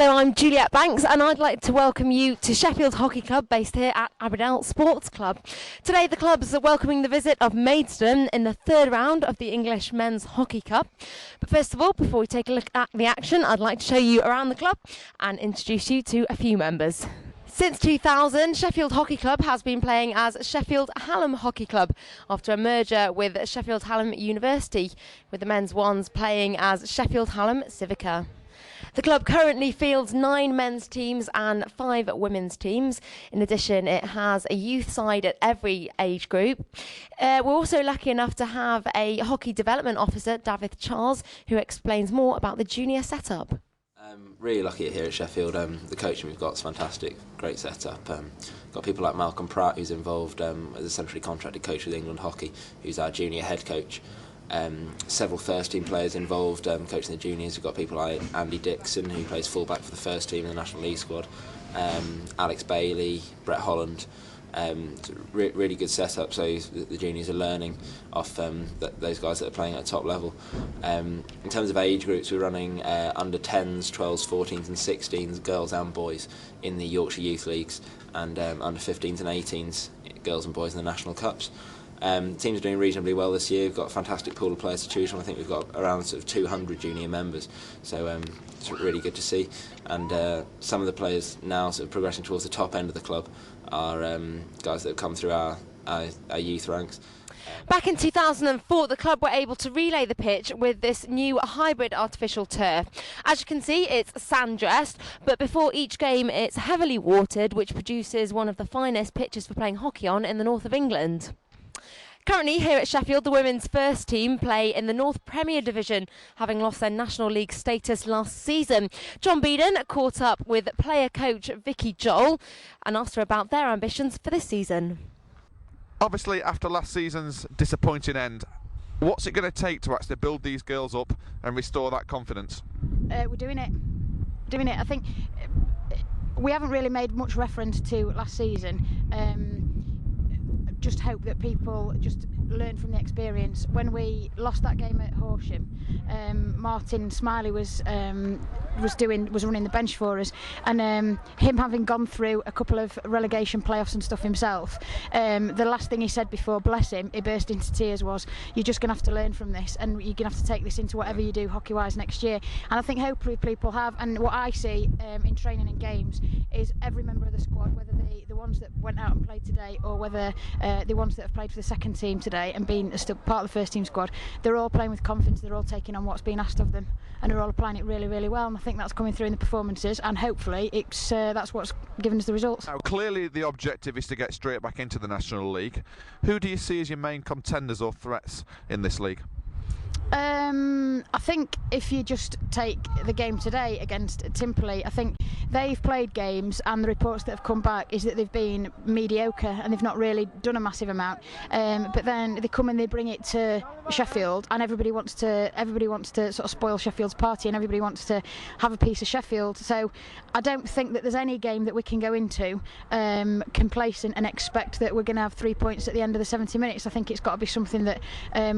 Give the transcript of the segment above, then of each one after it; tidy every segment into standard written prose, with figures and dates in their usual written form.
Hello, I'm Juliette Banks and I'd like to welcome you to Sheffield Hockey Club based here at Abbeydale Sports Club. Today the clubs are welcoming the visit of Maidstone in the third round of the English Men's Hockey Cup. But first of all, before we take a look at the action, I'd like to show you around the club and introduce you to a few members. Since 2000, Sheffield Hockey Club has been playing as Sheffield Hallam Hockey Club after a merger with Sheffield Hallam University, with the men's ones playing as Sheffield Hallam Civica. The club currently fields 9 men's teams and 5 women's teams. In addition, it has a youth side at every age group. We're also lucky enough to have a hockey development officer, David Charles, who explains more about the junior setup. Really lucky here at Sheffield. The coaching we've got is fantastic, great setup. Got people like Malcolm Pratt, who's involved as a centrally contracted coach with England Hockey, who's our junior head coach. Several first team players involved coaching the juniors. We've got people like Andy Dixon, who plays fullback for the first team in the National League squad, Alex Bailey, Brett Holland. Really good setup, so the juniors are learning off those guys that are playing at top level. In terms of age groups, we're running under 10s, 12s, 14s and 16s, girls and boys in the Yorkshire Youth Leagues, and under 15s and 18s, girls and boys in the National Cups. Teams are doing reasonably well this year. We've got a fantastic pool of players to choose from. I think we've got around sort of 200 junior members, so it's really good to see. And some of the players now sort of progressing towards the top end of the club are guys that have come through our youth ranks. Back in 2004, the club were able to relay the pitch with this new hybrid artificial turf. As you can see, it's sand-dressed, but before each game it's heavily watered, which produces one of the finest pitches for playing hockey on in the north of England. Currently here at Sheffield, the women's first team play in the North Premier Division, having lost their National League status last season. John Beeden caught up with player coach Vicky Joel and asked her about their ambitions for this season. Obviously, after last season's disappointing end, what's it going to take to actually build these girls up and restore that confidence? We're doing it. I think we haven't really made much reference to last season. Just hope that people just learn from the experience. When we lost that game at Horsham, Martin Smiley was running the bench for us, and him having gone through a couple of relegation playoffs and stuff himself, the last thing he said before, bless him, he burst into tears, was, "You're just going to have to learn from this, and you're going to have to take this into whatever you do hockey-wise next year." And I think hopefully people have. And what I see in training and games is every member of the squad, whether the ones that went out and played today or whether the ones that have played for the second team today and been still part of the first team squad, they're all playing with confidence, they're all taking on what's being asked of them, and they're all applying it really, really well. And I think that's coming through in the performances, and hopefully that's what's given us the results. Now, clearly the objective is to get straight back into the National League. Who do you see as your main contenders or threats in this league? I think if you just take the game today against Timperley, I think they've played games and the reports that have come back is that they've been mediocre and they've not really done a massive amount. But then they come and they bring it to Sheffield, and everybody wants to sort of spoil Sheffield's party, and everybody wants to have a piece of Sheffield. So I don't think that there's any game that we can go into complacent and expect that we're going to have 3 points at the end of the 70 minutes. I think it's got to be something that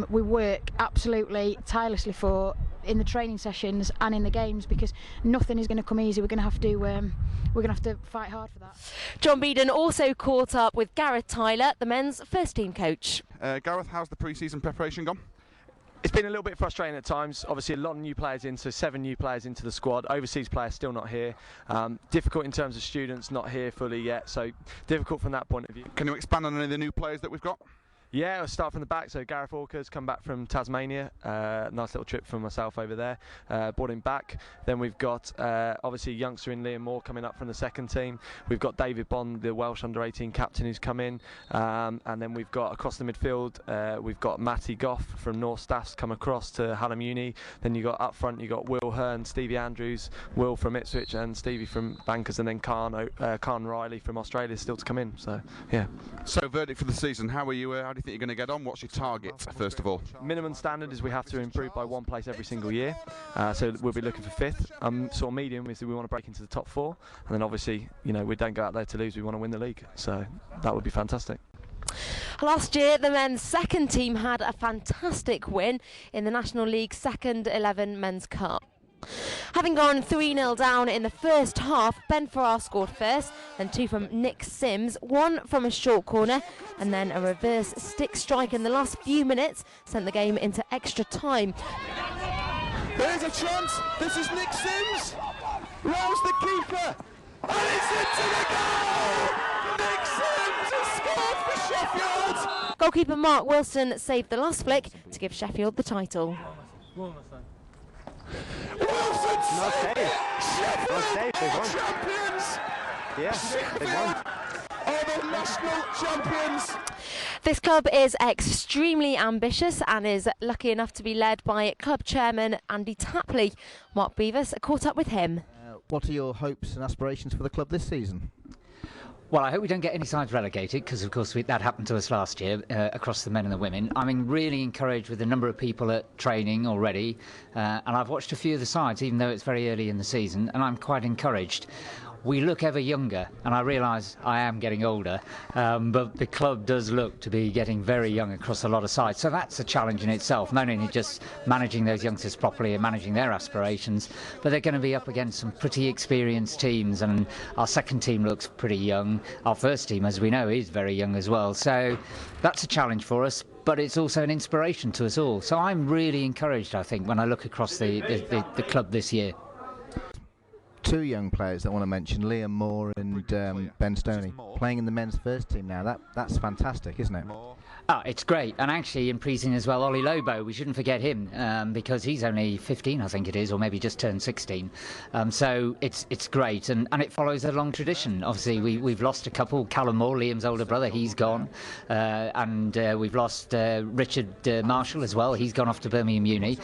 we work absolutely tirelessly for in the training sessions and in the games, because nothing is going to come easy. We're going to have to fight hard for that. John Beeden also caught up with Gareth Tyler, the men's first team coach. Gareth, how's the pre-season preparation gone? It's been a little bit frustrating at times. Obviously, a lot of new players in, so 7 new players into the squad. Overseas players still not here. Difficult in terms of students not here fully yet, so difficult from that point of view. Can you expand on any of the new players that we've got? Yeah, I'll start from the back. So Gareth Orker's come back from Tasmania. Nice little trip for myself over there. Brought him back. Then we've got obviously a youngster in Liam Moore coming up from the second team. We've got David Bond, the Welsh under-18 captain, who's come in. And then we've got across the midfield, we've got Matty Goff from North Staffs come across to Hallam Uni. Then you got up front, you got Will Hearn, Stevie Andrews, Will from Ipswich, and Stevie from Bankers, and then Khan Riley from Australia still to come in. So yeah. So verdict for the season. How do you think you're going to get on? What's your target, first of all? Minimum standard is we have to improve by 1 place every single year. So we'll be looking for 5th. Sort of medium is that we want to break into the top 4. And then obviously, we don't go out there to lose. We want to win the league. So that would be fantastic. Last year, the men's second team had a fantastic win in the National League Second 11 Men's Cup. Having gone 3-0 down in the first half, Ben Farrar scored first, then 2 from Nick Sims, 1 from a short corner, and then a reverse stick strike in the last few minutes sent the game into extra time. There's a chance. This is Nick Sims. Rouse the keeper. And it's into the goal! Nick Sims has scored for Sheffield! Goalkeeper Mark Wilson saved the last flick to give Sheffield the title. Wilson saved it! Sheffield They've are champions! Yeah, they've won. Are the national champions! This club is extremely ambitious and is lucky enough to be led by club chairman Andy Tapley. Mark Beavis caught up with him. What are your hopes and aspirations for the club this season? Well, I hope we don't get any sides relegated, because of course that happened to us last year across the men and the women. I'm really encouraged with the number of people at training already, and I've watched a few of the sides, even though it's very early in the season, and I'm quite encouraged. We look ever younger, and I realise I am getting older, but the club does look to be getting very young across a lot of sides. So that's a challenge in itself, not only just managing those youngsters properly and managing their aspirations, but they're going to be up against some pretty experienced teams, and our second team looks pretty young. Our first team, as we know, is very young as well. So that's a challenge for us, but it's also an inspiration to us all. So I'm really encouraged, I think, when I look across the club this year. 2 young players that I want to mention, Liam Moore and Ben Stoney, playing in the men's first team now. That's fantastic, isn't it? Oh, it's great. And actually in pre-season as well, Ollie Lobo, we shouldn't forget him, because he's only 15, I think it is, or maybe just turned 16. So it's great, and it follows a long tradition. Obviously we've lost a couple. Callum Moore, Liam's older brother, he's gone, and we've lost Richard Marshall as well. He's gone off to Birmingham Uni.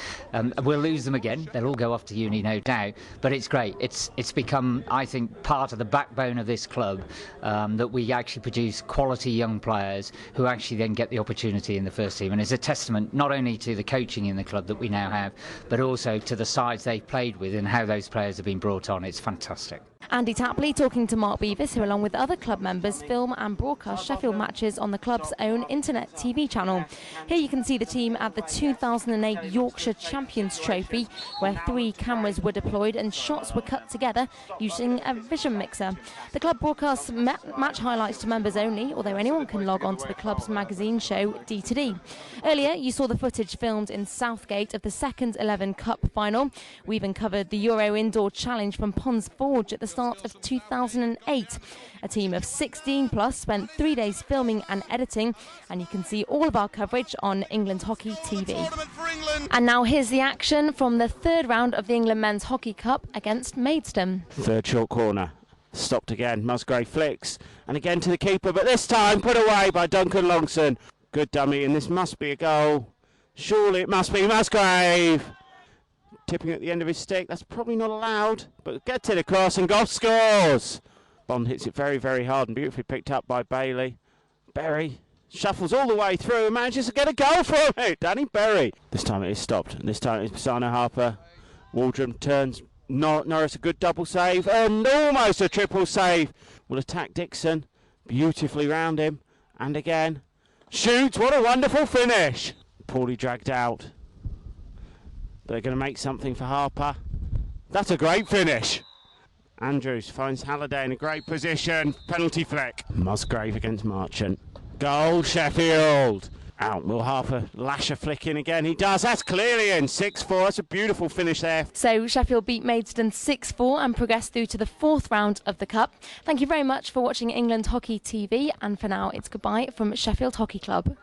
We'll lose them again. They'll all go off to uni, no doubt, but it's great. It's become, I think, part of the backbone of this club, that we actually produce quality young players who actually then get the opportunity in the first team, and it's a testament not only to the coaching in the club that we now have, but also to the sides they've played with and how those players have been brought on. It's fantastic. Andy Tapley talking to Mark Beavis, who along with other club members film and broadcast Sheffield matches on the club's own internet TV channel. Here you can see the team at the 2008 Yorkshire Champions Trophy, where 3 cameras were deployed and shots were cut together using a vision mixer. The club broadcasts match highlights to members only, although anyone can log on to the club's magazine show D2D. Earlier you saw the footage filmed in Southgate of the second 11 Cup final. We even covered the Euro Indoor Challenge from Ponds Forge at the start of 2008. A team of 16 plus spent 3 days filming and editing, and you can see all of our coverage on England Hockey TV. And now here's the action from the 3rd round of the England Men's Hockey Cup against Maidstone. Third short corner, stopped again, Musgrave flicks, and again to the keeper, but this time put away by Duncan Longson. Good dummy, and this must be a goal. Surely it must be Musgrave. Tipping at the end of his stick, that's probably not allowed, but gets it across and Goff scores. Bond hits it very, very hard and beautifully picked up by Bailey. Berry shuffles all the way through and manages to get a goal from it. Danny Berry. This time it is stopped, and this time it's Pisano Harper. Waldron turns Norris a good double save and almost a triple save. Will attack Dixon, beautifully round him, and again shoots. What a wonderful finish. Poorly dragged out. They're going to make something for Harper. That's a great finish. Andrews finds Halliday in a great position. Penalty flick. Musgrave against Marchant. Goal, Sheffield. Out. Will Harper lash a flick in again? He does. That's clearly in. 6-4. That's a beautiful finish there. So Sheffield beat Maidstone 6-4 and progressed through to the 4th round of the Cup. Thank you very much for watching England Hockey TV, and for now it's goodbye from Sheffield Hockey Club.